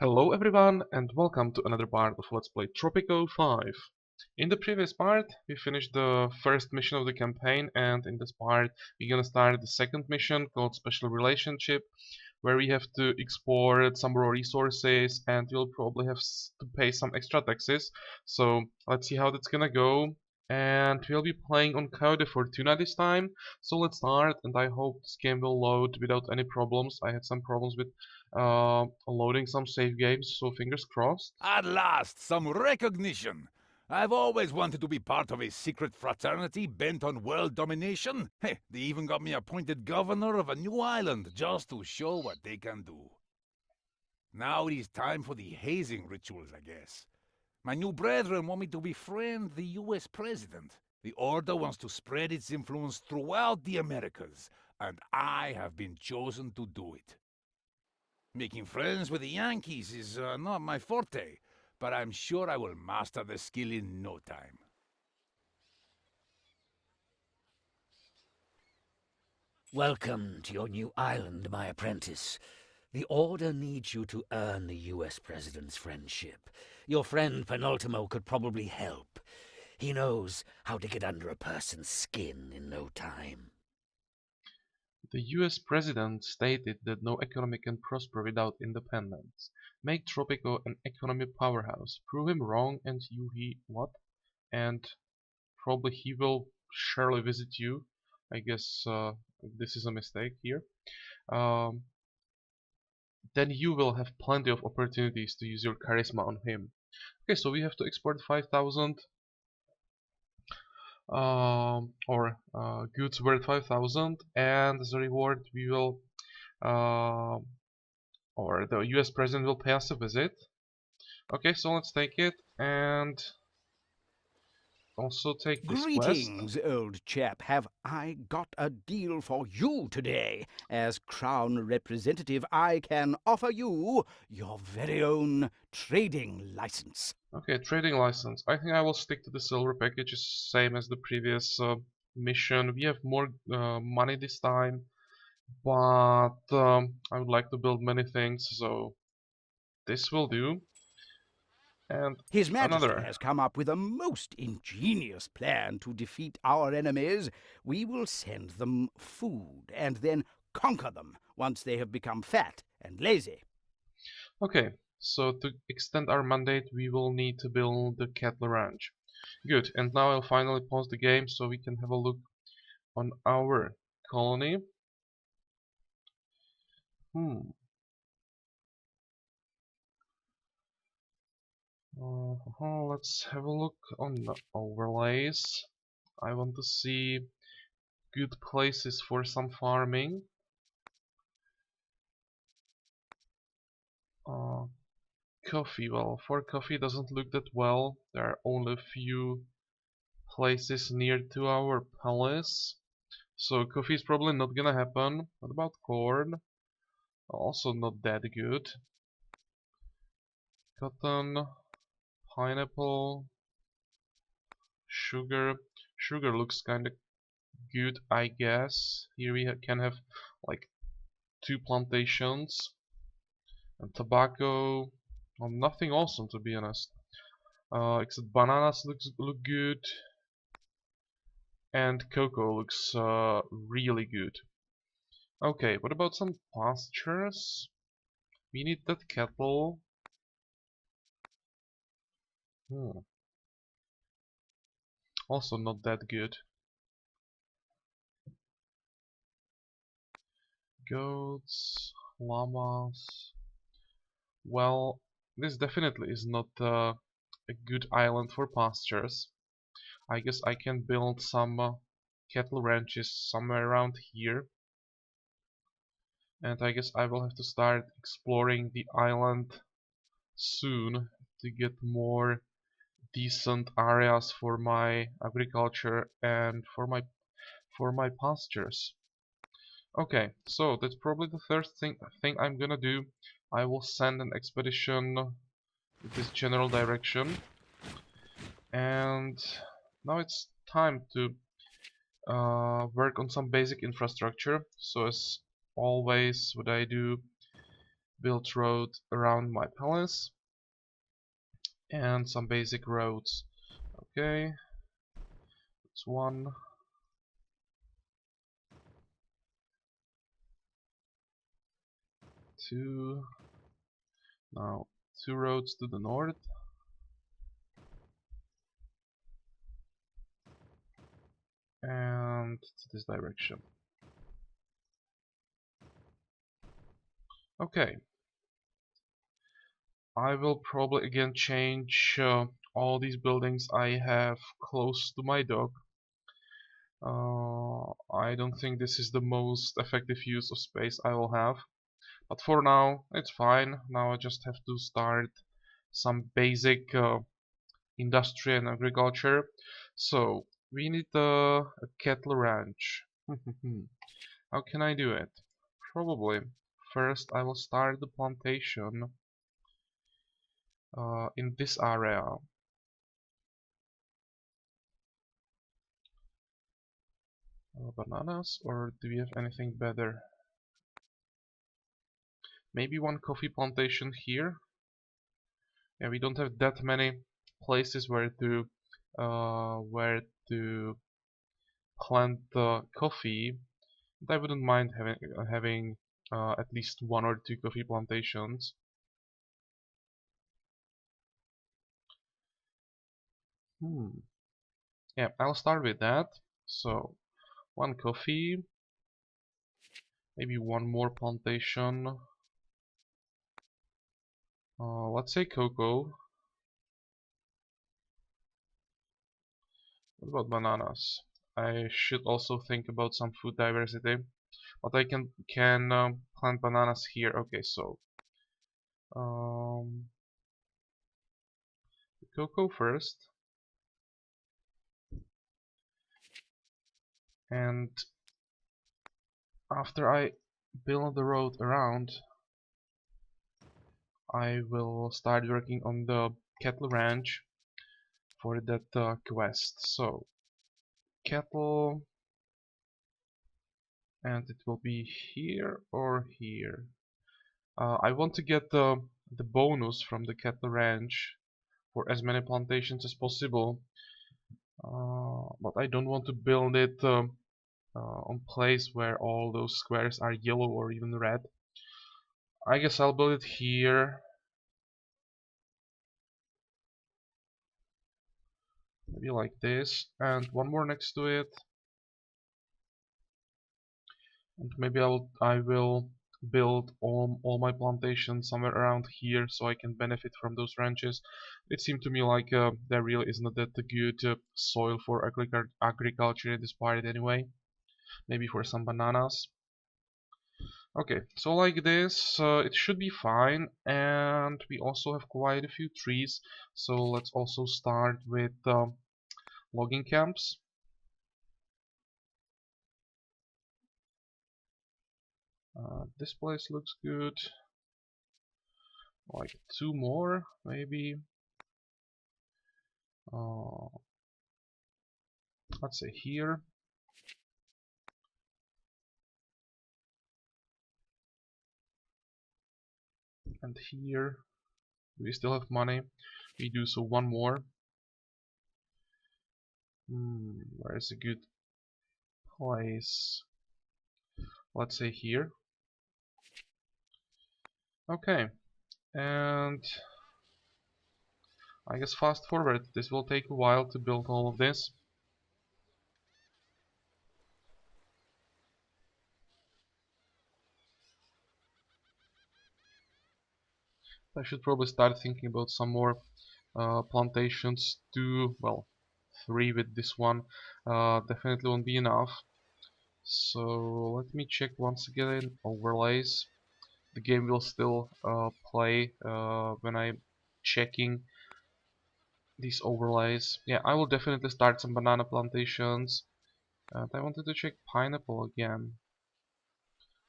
Hello everyone and welcome to another part of Let's Play Tropico 5. In the previous part we finished the first mission of the campaign, and in this part we're gonna start the second mission called Special Relationship, where we have to explore some raw resources and we'll probably have to pay some extra taxes. So let's see how that's gonna go. And we'll be playing on Code Fortuna this time. So let's start, and I hope this game will load without any problems. I had some problems with loading some save games, so fingers crossed. At last, some recognition! I've always wanted to be part of a secret fraternity bent on world domination. Hey, they even got me appointed governor of a new island just to show what they can do. Now it is time for the hazing rituals, I guess. My new brethren want me to befriend the US president. The Order wants to spread its influence throughout the Americas, and I have been chosen to do it. Making friends with the Yankees is not my forte, but I'm sure I will master the skill in no time. Welcome to your new island, my apprentice. The Order needs you to earn the US President's friendship. Your friend Penultimo could probably help. He knows how to get under a person's skin in no time. The US president stated that no economy can prosper without independence. Make Tropico an economy powerhouse. Prove him wrong and what? And probably he will surely visit you. I guess this is a mistake here. Um, then you will have plenty of opportunities to use your charisma on him. Okay, so we have to export 5,000 goods worth 5,000, and as a reward we will uh, or the US president will pay us a visit. Okay, so let's take it and also take this quest. Greetings, old chap. Have I got a deal for you today? As Crown Representative, I can offer you your very own trading license. Okay, trading license. I think I will stick to the silver package, it's same as the previous mission. We have more money this time, but I would like to build many things, so this will do. And His Majesty another. has come up with a most ingenious plan to defeat our enemies. We will send them food and then conquer them once they have become fat and lazy. Okay, so to extend our mandate we will need to build the cattle ranch. Good, and now I'll finally pause the game so we can have a look on our colony. Hmm. Let's have a look on the overlays. I want to see good places for some farming. Uh, Coffee, well, for coffee doesn't look that well. There are only a few places near to our palace. So coffee is probably not gonna happen. What about corn? Also not that good. Cotton, pineapple, sugar. Sugar looks kinda good, I guess. Here we can have like 2 plantations. And tobacco. Well, nothing awesome to be honest. Except bananas look good. And cocoa looks really good. Okay, what about some pastures? We need that cattle. Hmm. Also not that good. Goats, llamas. Well, this definitely is not a good island for pastures. I guess I can build some cattle ranches somewhere around here. And I guess I will have to start exploring the island soon to get more decent areas for my agriculture and for my pastures. Okay, so that's probably the first thing I'm gonna do. I will send an expedition with this general direction, and now it's time to work on some basic infrastructure. So as always, what I do build road around my palace and some basic roads. Okay, that's one. Two. Now two roads to the north. And to this direction. Okay. I will probably again change all these buildings I have close to my dock. I don't think this is the most effective use of space I will have. But for now, it's fine. Now I just have to start some basic industry and agriculture. So, we need a cattle ranch. How can I do it? Probably. First, I will start the plantation in this area. Bananas, or do we have anything better? Maybe one coffee plantation here. Yeah, we don't have that many places where to plant coffee. But I wouldn't mind having at least one or two coffee plantations. Yeah, I'll start with that. So one coffee, maybe one more plantation. Let's say cocoa. What about bananas? I should also think about some food diversity, but I can plant bananas here. Okay, so um, cocoa first, and after I build the road around, I will start working on the cattle ranch for that quest. So cattle, and it will be here or here. I want to get the bonus from the cattle ranch for as many plantations as possible, but I don't want to build it on place where all those squares are yellow or even red. I guess I'll build it here, maybe like this, and one more next to it, and maybe I will build all my plantations somewhere around here so I can benefit from those ranches. It seemed to me like there really is not that good soil for agriculture in this part anyway. Maybe for some bananas. Okay, so like this, it should be fine, and we also have quite a few trees, so let's also start with logging camps. This place looks good. Like two more, maybe. Uh, let's say here. And here. We still have money. We do so one more. Where is a good place? Let's say here. Okay, and I guess fast forward. This will take a while to build all of this. I should probably start thinking about some more plantations. Well, three with this one definitely won't be enough. So let me check once again overlays. The game will still play when I'm checking these overlays. Yeah, I will definitely start some banana plantations. And I wanted to check pineapple again.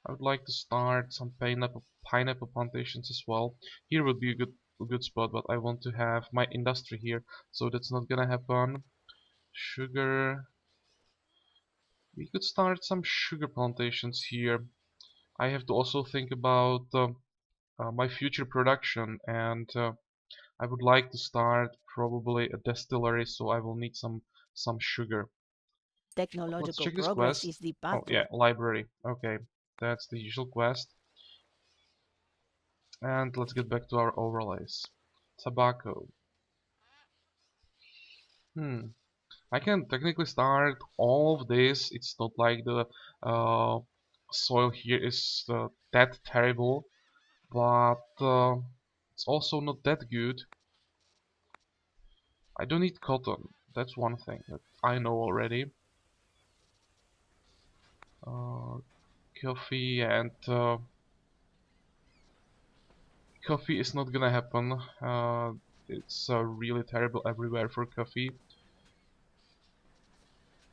I would like to start some pineapple plantations as well. Here would be a good spot, but I want to have my industry here, so that's not gonna happen. Sugar. We could start some sugar plantations here. I have to also think about my future production, and I would like to start probably a distillery, so I will need some sugar. Let's Technological check this progress quest. is the Oh path to yeah, library. Okay, that's the usual quest. And let's get back to our overlays. Tobacco. I can technically start all of this. It's not like the uh, soil here is that terrible, but it's also not that good. I don't need cotton. That's one thing that I know already. Uh, coffee and coffee is not gonna happen. It's really terrible everywhere for coffee.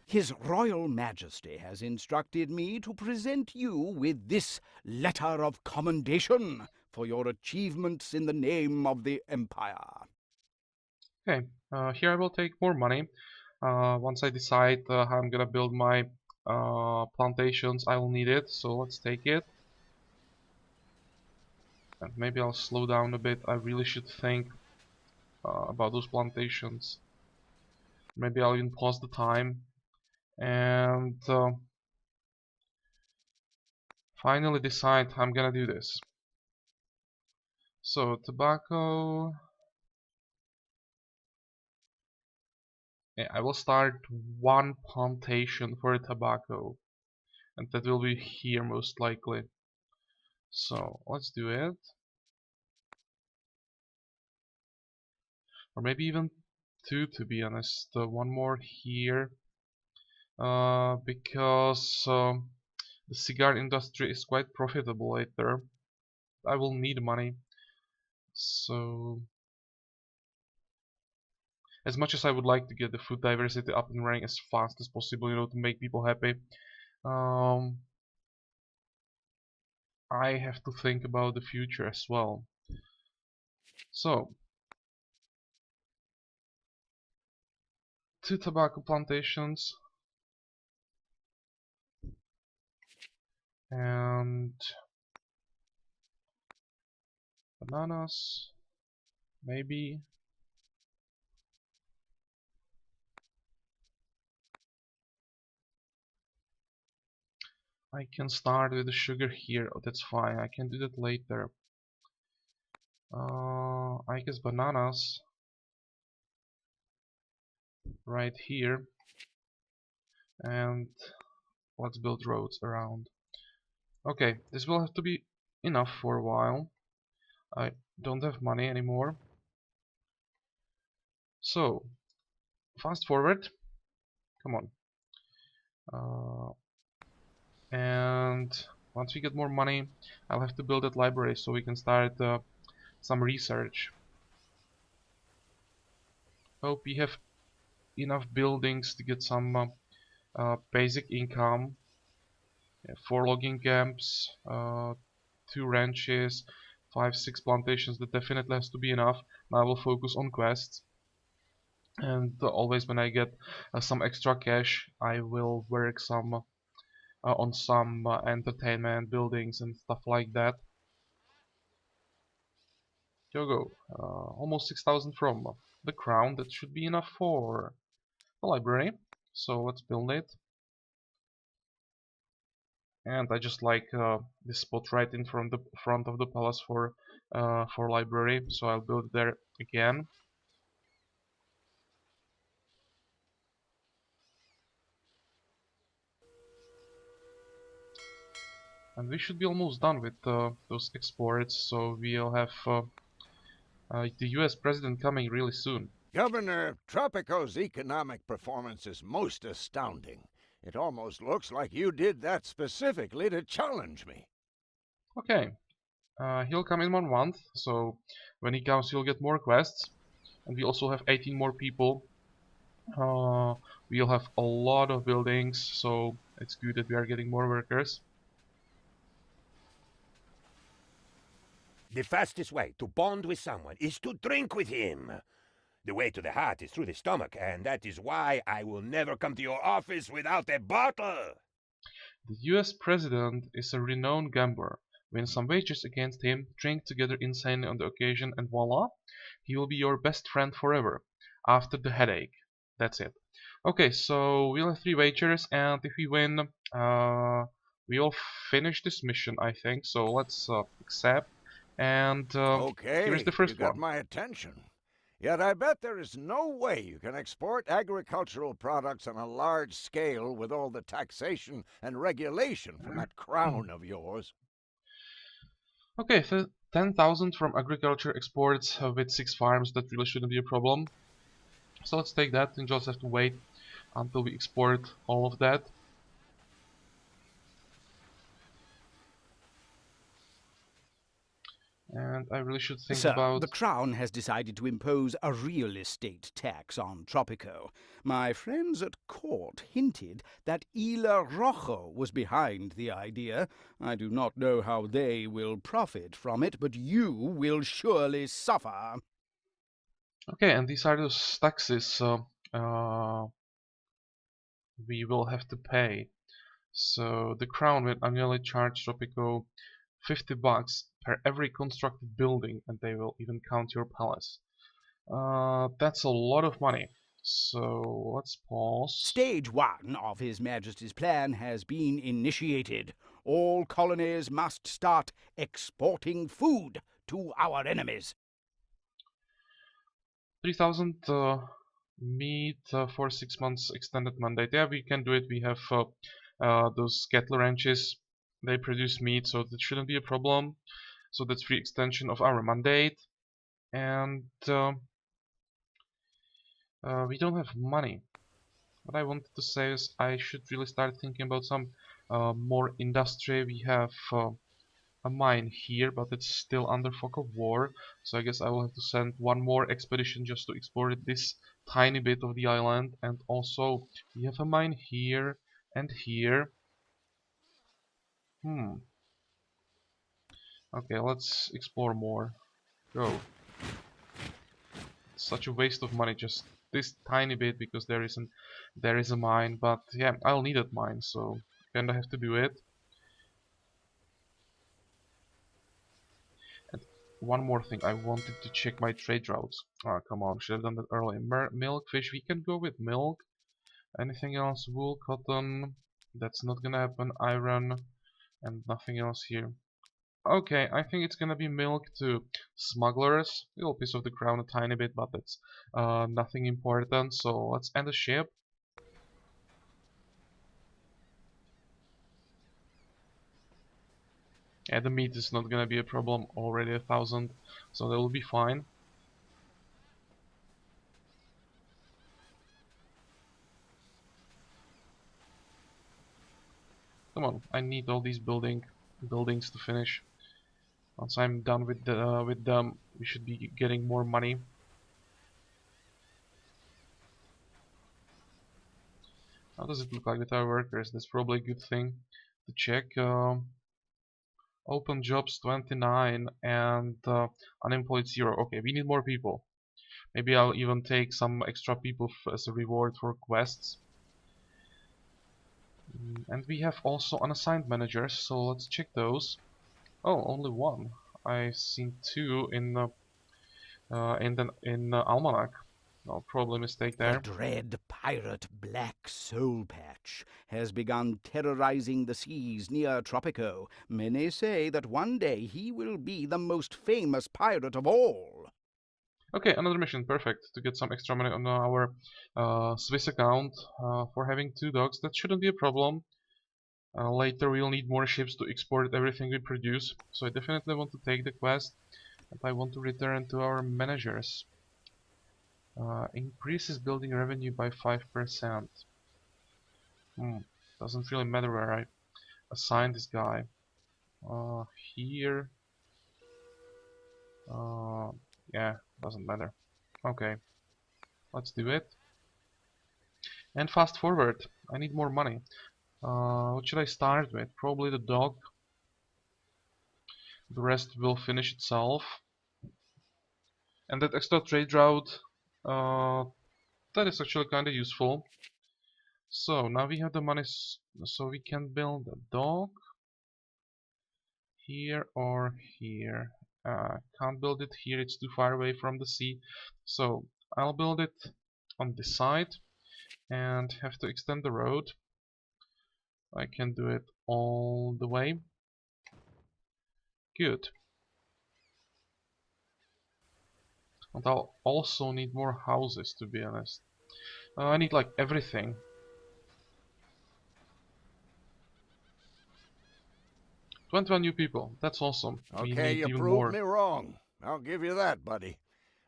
His Royal Majesty has instructed me to present you with this letter of commendation for your achievements in the name of the Empire. Okay, here I will take more money. Once I decide how I'm gonna build my plantations, I will need it, so let's take it. And maybe I'll slow down a bit. I really should think about those plantations. Maybe I'll even pause the time and finally decide how I'm gonna do this. So tobacco. Yeah, I will start one plantation for tobacco, and that will be here most likely. So let's do it. Or maybe even two, to be honest. One more here, because the cigar industry is quite profitable later. I will need money, so as much as I would like to get the food diversity up and running as fast as possible, to make people happy, um, I have to think about the future as well. So, two tobacco plantations, and bananas, maybe. I can start with the sugar here. Oh, that's fine. I can do that later. I guess bananas right here, and let's build roads around. Okay, this will have to be enough for a while. I don't have money anymore. So, fast forward. Come on. And once we get more money, I'll have to build that library so we can start some research. Hope we have enough buildings to get some basic income. Yeah, 4 logging camps, 2 ranches, 5, 6 plantations. That definitely has to be enough. Now I will focus on quests. And always when I get some extra cash, I will work some on some entertainment buildings and stuff like that. Yogo, almost 6,000 from the crown. That should be enough for the library. So let's build it. And I just like this spot right in front of the palace for library. So I'll build there again. And we should be almost done with those exports. So we'll have the US president coming really soon. Governor, Tropico's economic performance is most astounding. It almost looks like you did that specifically to challenge me. Okay, he'll come in 1 month. So when he comes, he'll get more quests. And we also have 18 more people. We'll have a lot of buildings, so it's good that we are getting more workers. The fastest way to bond with someone is to drink with him. The way to the heart is through the stomach, and that is why I will never come to your office without a bottle. The US president is a renowned gambler. Win some wagers against him, drink together insanely on the occasion, and voila, he will be your best friend forever. After the headache. That's it. Okay, so we'll have 3 wagers, and if we win, we'll finish this mission, I think. So let's accept. And here's the Okay, you first got one. my attention. Yet I bet there is no way you can export agricultural products on a large scale with all the taxation and regulation from that crown of yours. Okay, 10,000 from agriculture exports with 6 farms. That really shouldn't be a problem. So let's take that and just have to wait until we export all of that. And I really should think Sir, about... the Crown has decided to impose a real estate tax on Tropico. My friends at court hinted that Ila Rojo was behind the idea. I do not know how they will profit from it, but you will surely suffer. Okay, and these are those taxes we will have to pay. So the Crown will annually charge Tropico 50 bucks per every constructed building, and they will even count your palace. That's a lot of money. So let's pause. Stage 1 of His Majesty's plan has been initiated. All colonies must start exporting food to our enemies. 3,000 meat for 6 months extended mandate. Yeah, we can do it. We have those cattle ranches. They produce meat, so that shouldn't be a problem. So that's free extension of our mandate. And we don't have money. What I wanted to say is I should really start thinking about some more industry. We have a mine here, but it's still under fog of war. So I guess I will have to send one more expedition just to explore this tiny bit of the island. And also we have a mine here and here. Okay, let's explore more. Go. It's such a waste of money, just this tiny bit, because there is a mine. But yeah, I'll need that mine, so kinda have to do it. And one more thing, I wanted to check my trade routes. Ah, come on, should have done that earlier. Milk, fish, we can go with milk. Anything else? Wool, cotton. That's not gonna happen. Iron, and nothing else here. Okay, I think it's gonna be milk to smugglers. Little piece of the crown a tiny bit, but that's nothing important. So let's end the ship. Yeah, the meat is not gonna be a problem. Already 1,000, so that will be fine. Come on, I need all these buildings to finish. Once I'm done with them, we should be getting more money. How does it look like with our workers? That's probably a good thing to check. Open jobs 29 and unemployed 0. Okay, we need more people. Maybe I'll even take some extra people as a reward for quests. And we have also unassigned managers, so let's check those. Oh, only one. I've seen 2 in Almanac. No, probably mistake The there. dread pirate Black Soul Patch has begun terrorizing the seas near Tropico. Many say that one day he will be the most famous pirate of all. Okay, another mission, perfect. To get some extra money on our Swiss account for having 2 dogs. That shouldn't be a problem. Later we'll need more ships to export everything we produce. So I definitely want to take the quest. And I want to return to our managers. Increases building revenue by 5%. Doesn't really matter where I assign this guy. Here. Yeah, doesn't matter. Okay, let's do it. And fast forward. I need more money. What should I start with? Probably the dog. The rest will finish itself. And that extra trade route, that is actually kind of useful. So now we have the money, so we can build a dog Here or here. Can't build it here, it's too far away from the sea. So I'll build it on this side and have to extend the road. I can do it all the way. Good. And I'll also need more houses, to be honest. I need like everything. 21 new people, that's awesome. We Okay, need you even proved more. me wrong. I'll give you that, buddy.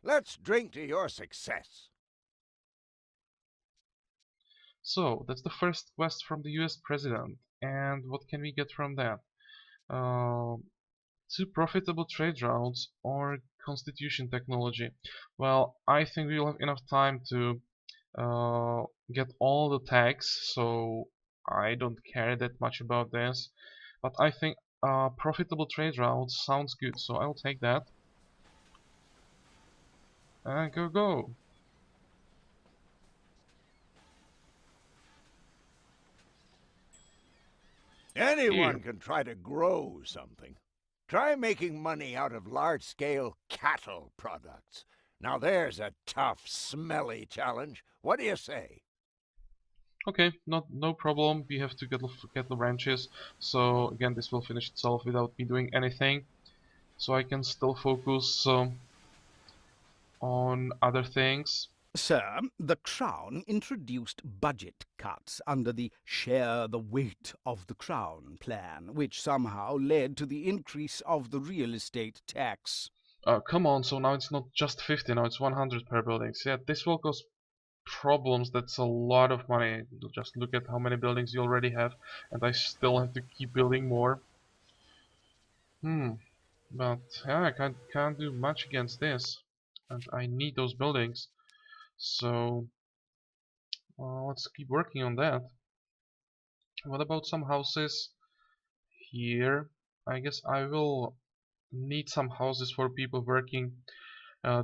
Let's drink to your success. So, that's the first quest from the US President. And what can we get from that? Uh, 2 profitable trade routes or Constitution technology. Well, I think we'll have enough time to get all the tags, so I don't care that much about this. But I think profitable trade routes sounds good, so I'll take that. And go. Anyone Here. can try to grow something. Try making money out of large-scale cattle products. Now there's a tough, smelly challenge. What do you say? Okay, no problem. We have to get the ranches. So again, this will finish itself without me doing anything. So I can still focus on other things. Sir, the Crown introduced budget cuts under the Share the Weight of the Crown plan, which somehow led to the increase of the real estate tax. Come on, so now it's not just 50, now it's 100 per building. So yeah, this will cause problems. That's a lot of money. Just look at how many buildings you already have, and I still have to keep building more. But yeah, I can't do much against this, and I need those buildings. So let's keep working on that. What about some houses here? I guess I will need some houses for people working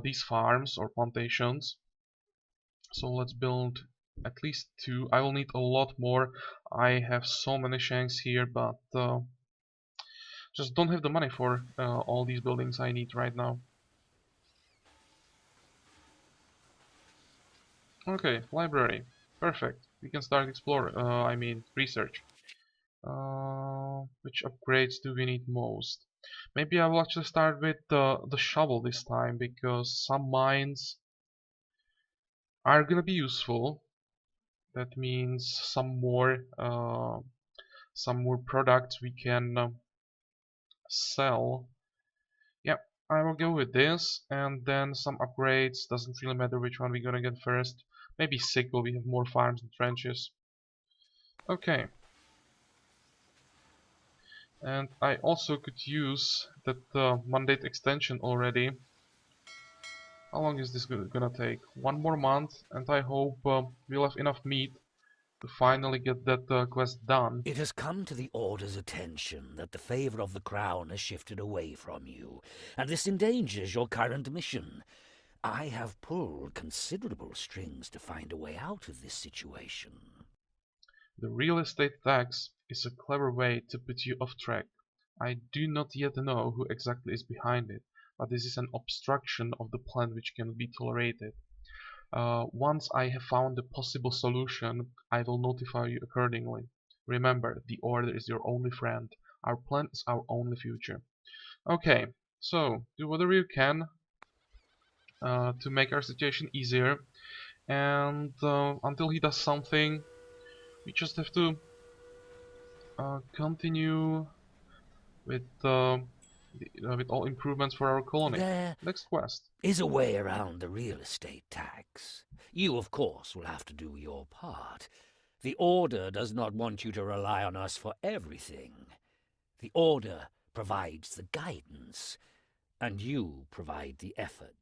these farms or plantations. So let's build at least 2. I will need a lot more. I have so many shanks here, but just don't have the money for all these buildings I need right now. Okay, library. Perfect. We can start explore. I mean research. Which upgrades do we need most? Maybe I will actually start with the shovel this time, because some mines are gonna be useful. That means some more products we can sell. Yeah, I will go with this, and then some upgrades. Doesn't really matter which one we're gonna get first. Maybe sickle, we have more farms and trenches. Okay. And I also could use that mandate extension already. How long is this gonna take? 1 more month, and I hope we'll have enough meat to finally get that quest done. It has come to the Order's attention that the favor of the Crown has shifted away from you, and this endangers your current mission. I have pulled considerable strings to find a way out of this situation. The real estate tax is a clever way to put you off track. I do not yet know who exactly is behind it, but this is an obstruction of the plan which cannot be tolerated. Once I have found a possible solution, I will notify you accordingly. Remember, the Order is your only friend. Our plan is our only future. Okay, so do whatever you can to make our situation easier, and until he does something, we just have to continue with with all improvements for our colony. There Next quest. is a way around the real estate tax. You, of course, will have to do your part. The Order does not want you to rely on us for everything. The Order provides the guidance, and you provide the effort.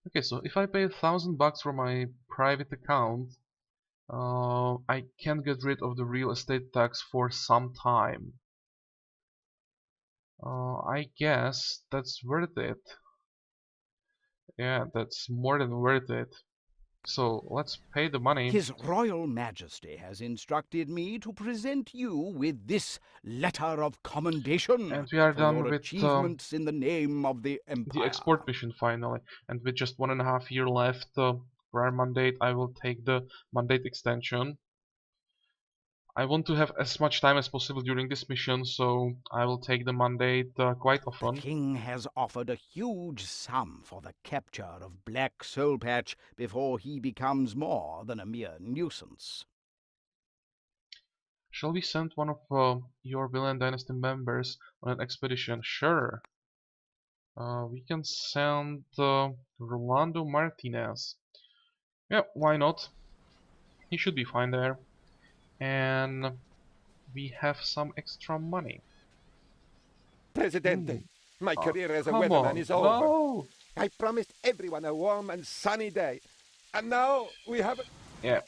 Okay, so if I pay $1,000 for my private account, I can get rid of the real estate tax for some time. I guess that's worth it. Yeah, that's more than worth it. So let's pay the money. His Royal Majesty has instructed me to present you with this letter of commendation And we are for your done with achievements in the name of the the Empire. export mission finally. And with just 1.5 years left for our mandate, I will take the mandate extension. I want to have as much time as possible during this mission, so I will take the mandate quite The often. king has offered a huge sum for the capture of Black Soulpatch before he becomes more than a mere nuisance. Shall we send one of your Villain Dynasty members on an expedition? Sure. We can send Rolando Martinez. Yeah, why not? He should be fine there. And we have some extra money. Presidente, Ooh. my career as a Come weatherman on. is over. No! I promised everyone a warm and sunny day. And now we have... Yeah.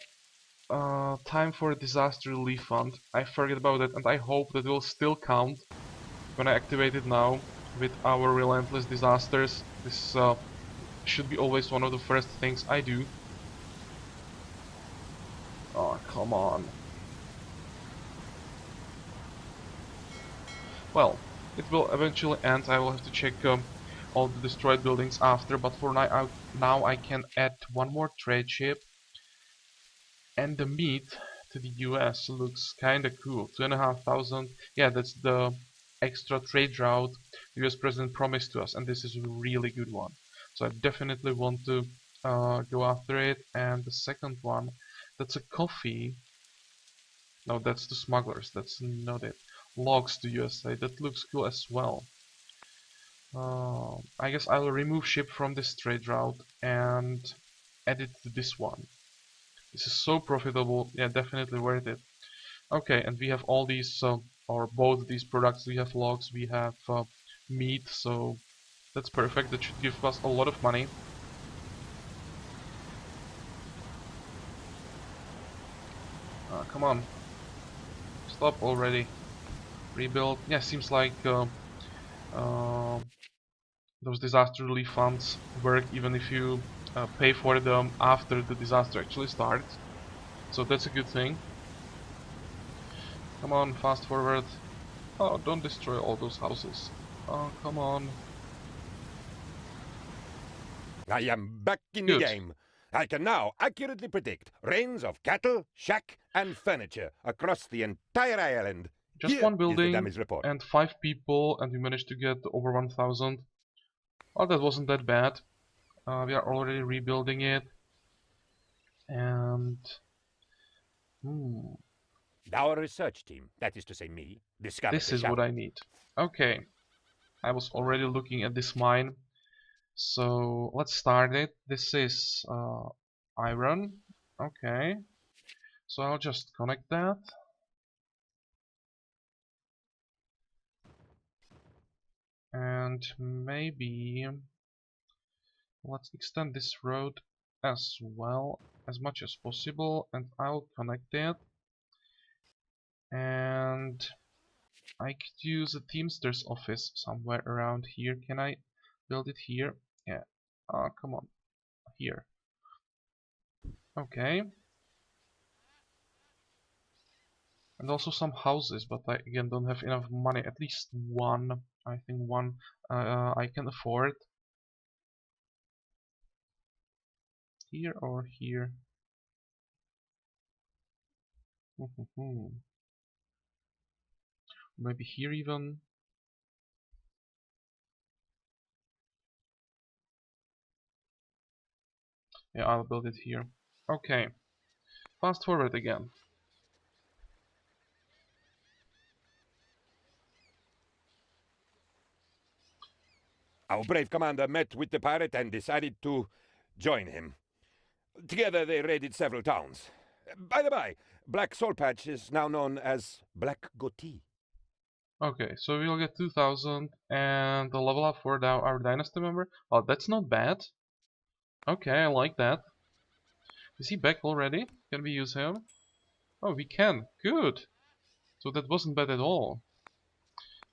Time for a disaster relief fund. I forget about it and I hope that it will still count when I activate it now with our Relentless disasters. This should be always one of the first things I do. Oh, come on. Well, it will eventually end. I will have to check all the destroyed buildings after, but for now I can add one more trade ship. And the meat to the US looks kinda cool. 2,500. Yeah, that's the extra trade route the US president promised to us, and this is a really good one. So I definitely want to go after it. And the second one, that's a coffee. No, that's the smugglers. That's not it. Logs to USA. That looks cool as well. I guess I will remove ship from this trade route and add it to this one. This is so profitable. Yeah, definitely worth it. Okay, and we have all these, or both these products. We have logs, we have meat, so that's perfect. That should give us a lot of money. Come on. Stop already. Rebuild. Yeah, seems like those disaster relief funds work even if you pay for them after the disaster actually starts. So that's a good thing. Come on, fast forward. Oh, don't destroy all those houses. Oh, come on. I am back in Good. the game. I can now accurately predict rains of cattle, shack, and furniture across the entire island. Just Here one is the building damage report. and 5 people, and we managed to get over 1,000. Well, that wasn't that bad. We are already rebuilding it. And... Our research team, that is to say me, discovered this the is what shovel. I need. Okay. I was already looking at this mine. So let's start it. This is iron. Okay. So I'll just connect that. And maybe let's extend this road as well as much as possible, and I'll connect it. And I could use a Teamster's office somewhere around here. Can I build it here? Yeah. Come on. Here. Okay. And also some houses, but I again don't have enough money. At least one. I think one I can afford. Here or here? Maybe here even. Yeah, I'll build it here. Okay. Fast forward again. Our brave commander met with the pirate and decided to join him. Together they raided several towns. By the by, Black Soulpatch is now known as Black Goatee. Okay, so we'll get 2,000 and the level up for our dynasty member. Oh, that's not bad. Okay, I like that. Is he back already? Can we use him? Oh, we can. Good. So that wasn't bad at all.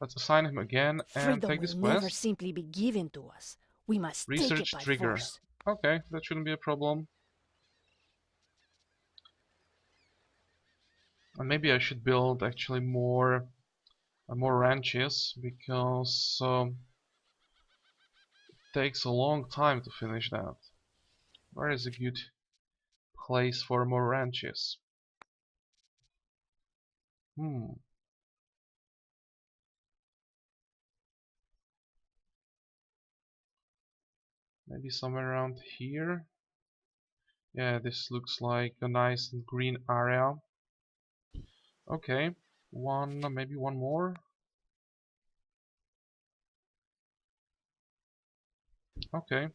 Let's assign him again and Freedom take this will never quest. simply be given to us. We must take it Research by trigger. force. Okay, that shouldn't be a problem. And maybe I should build actually more ranches, because it takes a long time to finish that. Where is a good place for more ranches? Hmm. Maybe somewhere around here. Yeah, this looks like a nice and green area. Okay, maybe one more. Okay,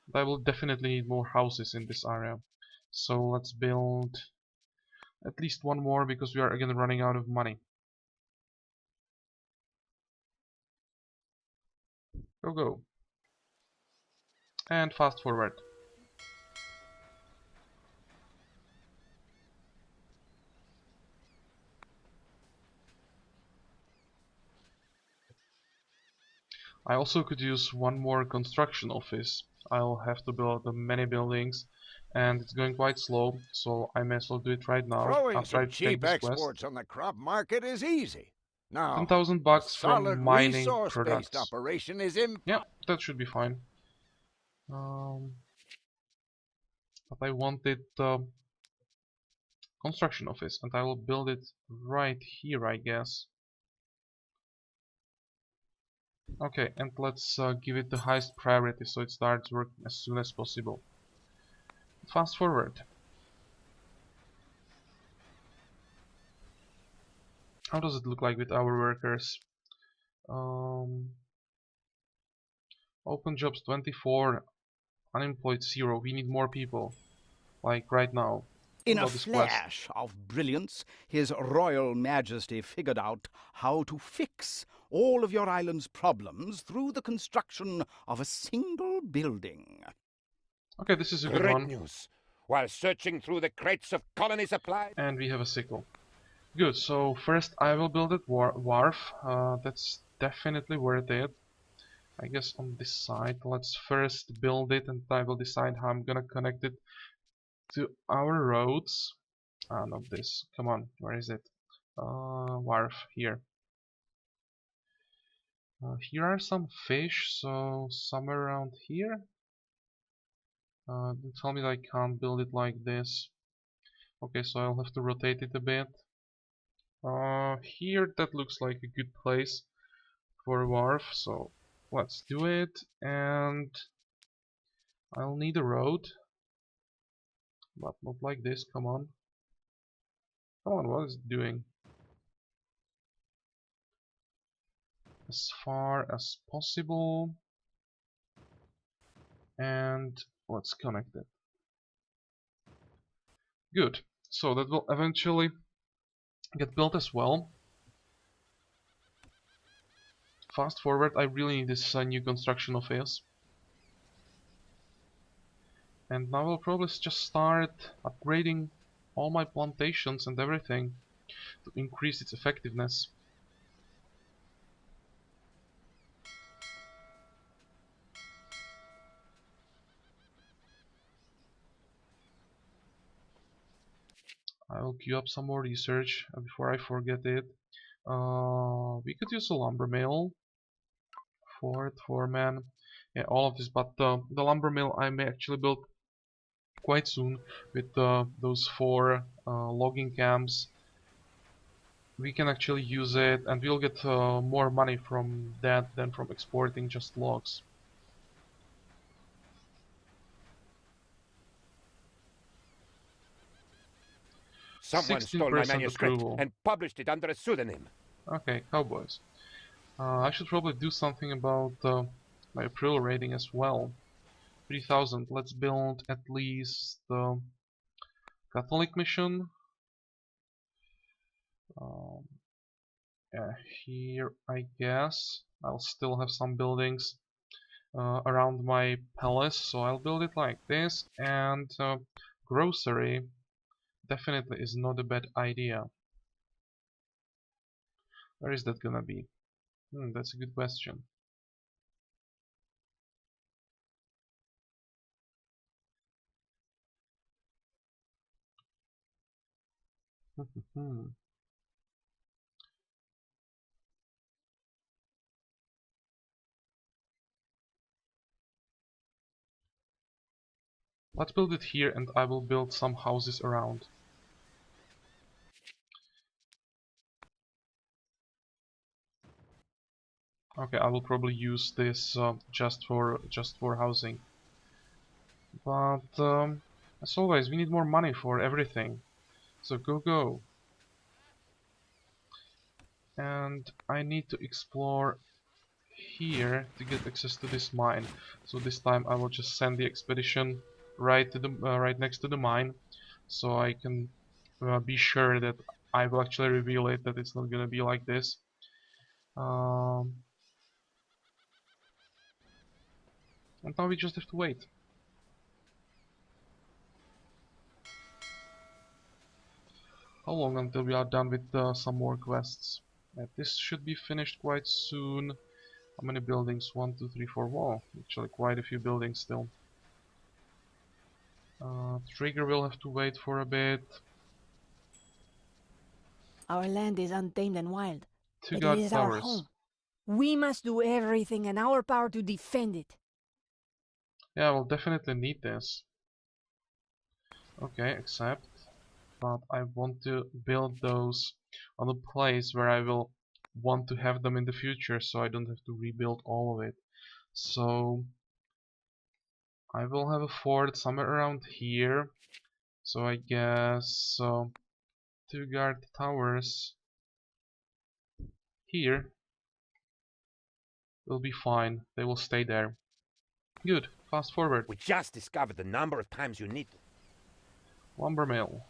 but I will definitely need more houses in this area. So let's build at least one more, because we are again running out of money. Go, go. And fast forward. I also could use one more construction office. I'll have to build many buildings, and it's going quite slow, so I may as well do it right now Throwing after I some take cheap this quest. exports on the crop market is easy. Now, 10,000 a bucks from solid mining resource-based products. operation is Yeah, that should be fine. But I wanted the construction office, and I will build it right here, I guess. Okay, and let's give it the highest priority so it starts working as soon as possible. Fast forward. How does it look like with our workers? Um, Open jobs 24, unemployed 0. We need more people, like right now. What In a about this quest? flash of brilliance, His Royal Majesty figured out how to fix all of your island's problems through the construction of a single building. Okay, this is a good Great one. news. While searching through the crates of colony supplies. And we have a sickle. Good, so first I will build it wharf. That's definitely worth it. I guess on this side, let's first build it, and I will decide how I'm gonna connect it to our roads. Not this. Come on, where is it? Wharf, here. Here are some fish, so somewhere around here. Don't tell me that I can't build it like this. Okay, so I'll have to rotate it a bit. Here that looks like a good place for a wharf, so let's do it. And I'll need a road, but not like this. Come on. Come on, what is it doing? As far as possible. And let's connect it. Good. So that will eventually get built as well. Fast forward, I really need this new construction office. And now I'll probably just start upgrading all my plantations and everything to increase its effectiveness. I will queue up some more research before I forget it. We could use a lumber mill, foreman, yeah, all of this, but the lumber mill I may actually build quite soon with those 4 logging camps. We can actually use it, and we'll get more money from that than from exporting just logs. Someone stole my 16% manuscript approval. and published it under a pseudonym. Okay, cowboys. I should probably do something about my approval rating as well. 3000. Let's build at least the Catholic mission. Um, yeah, here I guess I'll still have some buildings around my palace, so I'll build it like this. And grocery definitely is not a bad idea. Where is that gonna be? That's a good question. Hmm. Let's build it here and I will build some houses around. Okay, I will probably use this just for housing. But as always, we need more money for everything. So go. And I need to explore here to get access to this mine. So this time I will just send the expedition right next to the mine, so I can be sure that I will actually reveal it, that it's not gonna be like this. Um, and now we just have to wait. How long until we are done with some more quests? This should be finished quite soon. How many buildings? 1, 2, 3, 4. Wow, actually quite a few buildings still. Trigger will have to wait for a bit. Our land is untamed and wild, Two but it guard is our towers. home. We must do everything in our power to defend it. Yeah, we'll definitely need this. Okay, accept. But I want to build those on a place where I will want to have them in the future, so I don't have to rebuild all of it. So I will have a fort somewhere around here. So I guess 2 guard towers here will be fine. They will stay there. Good. Fast forward. We just discovered the number of times you need to. Lumber mill.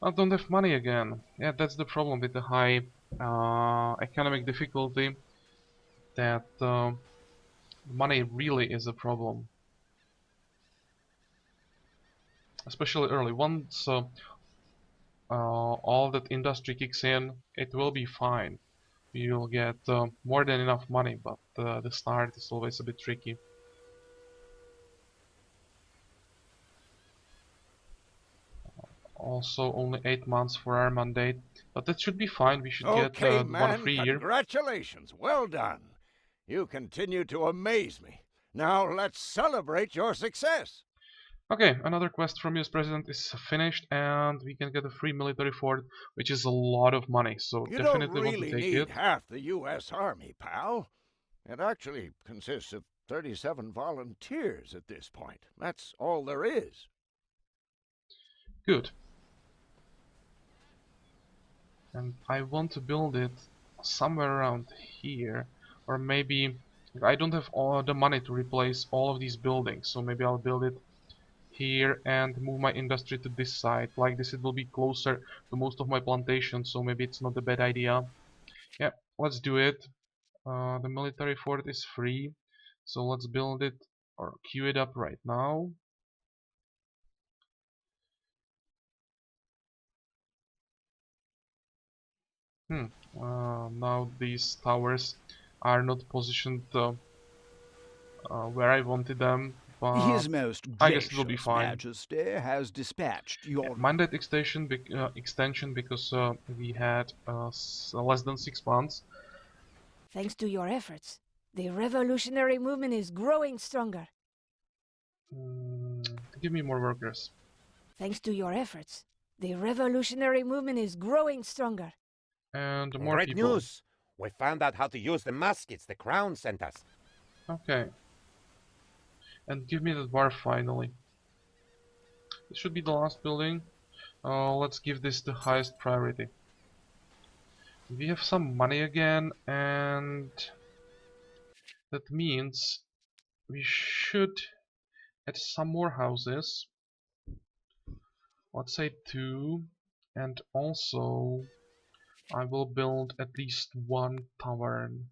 I don't have money again. Yeah, that's the problem with the high economic difficulty. That money really is a problem. Especially early. Once all that industry kicks in, it will be fine. You'll get more than enough money, but the start is always a bit tricky. Also, only 8 months for our mandate, but that should be fine. We should get Okay, one man, free year. congratulations. Well done. You continue to amaze me. Now let's celebrate your success. Okay, another quest from US President is finished, and we can get a free military fort, which is a lot of money, so You don't definitely want to really take need it. half the U.S. Army, pal. It actually consists of 37 volunteers at this point. That's all there is. Good. And I want to build it somewhere around here, or maybe I don't have all the money to replace all of these buildings, so maybe I'll build it here and move my industry to this side. Like this, it will be closer to most of my plantations, so maybe it's not a bad idea. Yeah, let's do it. The military fort is free, so let's build it or queue it up right now. Now these towers are not positioned where I wanted them, but His most I guess it will be gracious fine. majesty has dispatched your... Mandate extension because we had less than 6 months. Thanks to your efforts, the revolutionary movement is growing stronger. Give me more workers. Thanks to your efforts, the revolutionary movement is growing stronger. And more Great people. news! We found out how to use the muskets the crown sent us. Okay. And give me the dwarf finally. This should be the last building. Let's give this the highest priority. We have some money again, and that means we should add some more houses. Let's say 2, and also I will build at least 1 tavern.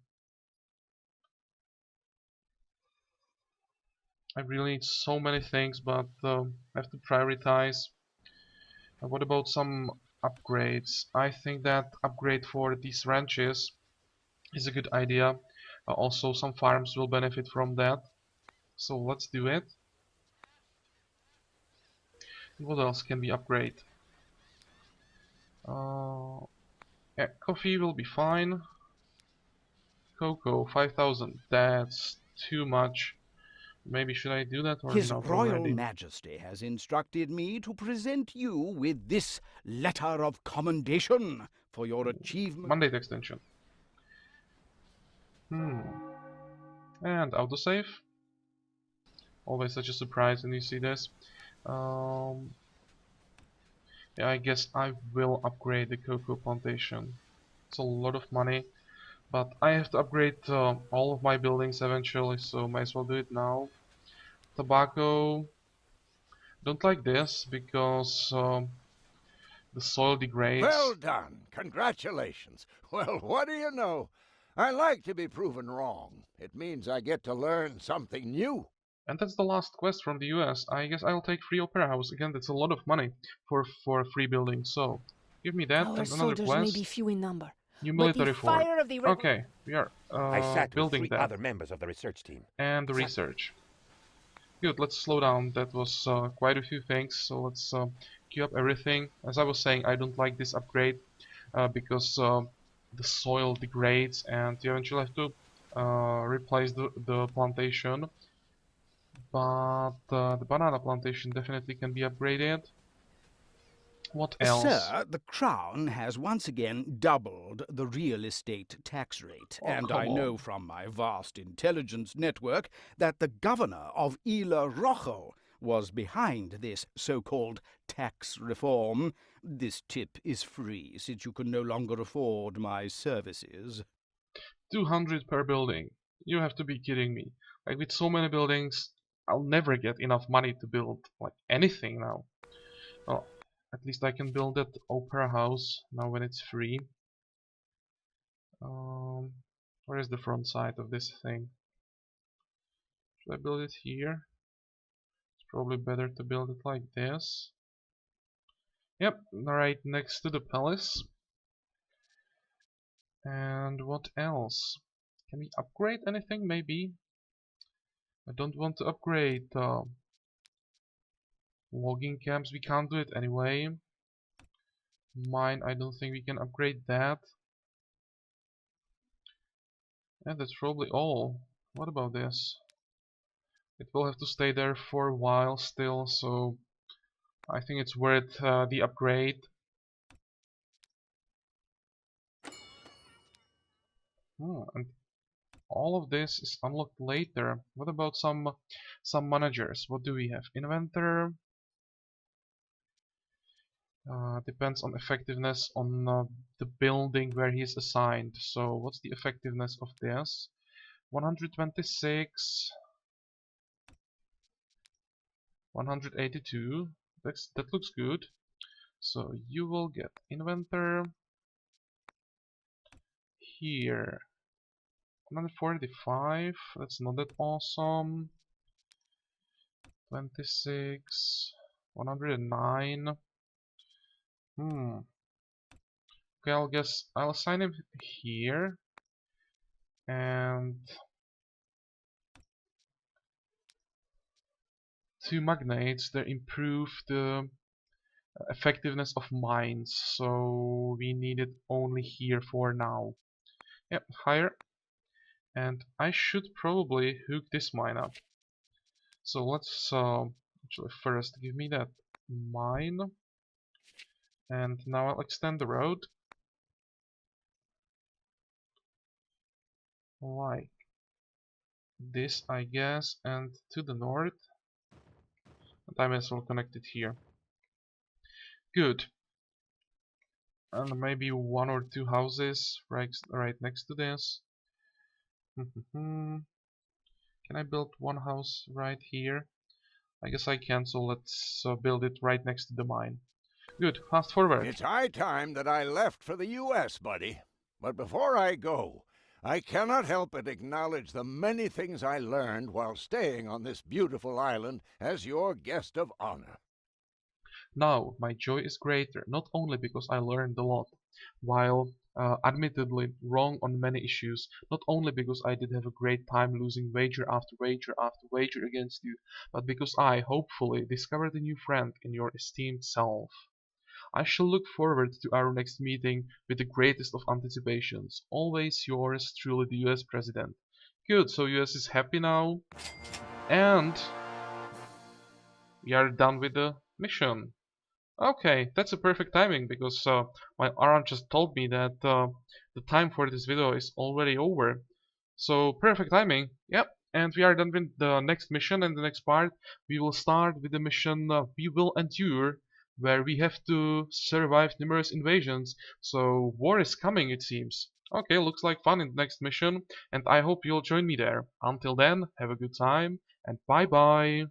I really need so many things, but I have to prioritize. What about some upgrades? I think that upgrade for these ranches is a good idea. Also, some farms will benefit from that. So let's do it. What else can we upgrade? Uh, yeah, coffee will be fine. Cocoa, 5,000. That's too much. Maybe should I do that or His not Royal already? Majesty has instructed me to present you with this letter of commendation for your achievement. Mandate extension. And autosave. Always such a surprise when you see this. Um, yeah, I guess I will upgrade the cocoa plantation. It's a lot of money, but I have to upgrade all of my buildings eventually, so might as well do it now. Tobacco. Don't like this because the soil Well degrades. done. Congratulations. Well, what do you know? I like to be proven wrong. It means I get to learn something new. And that's the last quest from the US. I guess I'll take free opera house. Again, that's a lot of money for a free building. So, give me that Our and another soldiers may be quest. few in number, New but the military fort. fire of the Okay, we are I sat with building 3 that. other members of the research team. And the research. Good, let's slow down. That was quite a few things. So let's queue up everything. As I was saying, I don't like this upgrade because the soil degrades and you eventually have to replace the plantation. But the banana plantation definitely can be upgraded. What else? Sir, the Crown has once again doubled the real estate tax rate, Oh, and come I know on. from my vast intelligence network that the governor of Isla Rojo was behind this so-called tax reform. This tip is free, since you can no longer afford my services. 200 per building. You have to be kidding me. Like with so many buildings, I'll never get enough money to build like anything now. Well, at least I can build that opera house now when it's free. Where is the front side of this thing? Should I build it here? It's probably better to build it like this. Yep, right next to the palace. And what else? Can we upgrade anything? Maybe. I don't want to upgrade logging camps. We can't do it anyway. Mine, I don't think we can upgrade that. And that's probably all. What about this? It will have to stay there for a while still, so I think it's worth the upgrade. And all of this is unlocked later. What about some managers? What do we have? Inventor. Depends on effectiveness on the building where he's assigned. So what's the effectiveness of this? 126, 182. That looks good. So you will get inventor here. 145. That's not that awesome. 26, 109. Okay, I'll guess I'll assign him here. And 2 magnates, they improve the effectiveness of mines, so we need it only here for now. Yep, higher. And I should probably hook this mine up. So let's actually first give me that mine. And now I'll extend the road. Like this, I guess, and to the north. And I may as well connect it here. Good. And maybe 1 or 2 houses right next to this. Can I build one house right here? I guess I can, so let's build it right next to the mine. Good, fast forward. It's high time that I left for the U.S., buddy. But before I go, I cannot help but acknowledge the many things I learned while staying on this beautiful island as your guest of honor. Now, my joy is greater, not only because I learned a lot, while admittedly wrong on many issues, not only because I did have a great time losing wager after wager after wager against you, but because I, hopefully, discovered a new friend in your esteemed self. I shall look forward to our next meeting with the greatest of anticipations. Always yours truly, the US President. Good, so US is happy now. And we are done with the mission. Okay, that's a perfect timing because my alarm just told me that the time for this video is already over. So perfect timing. Yep. And we are done with the next mission, and the next part we will start with the mission We Will Endure, where we have to survive numerous invasions. So war is coming, it seems. Okay, looks like fun in the next mission, and I hope you'll join me there. Until then, have a good time and bye bye.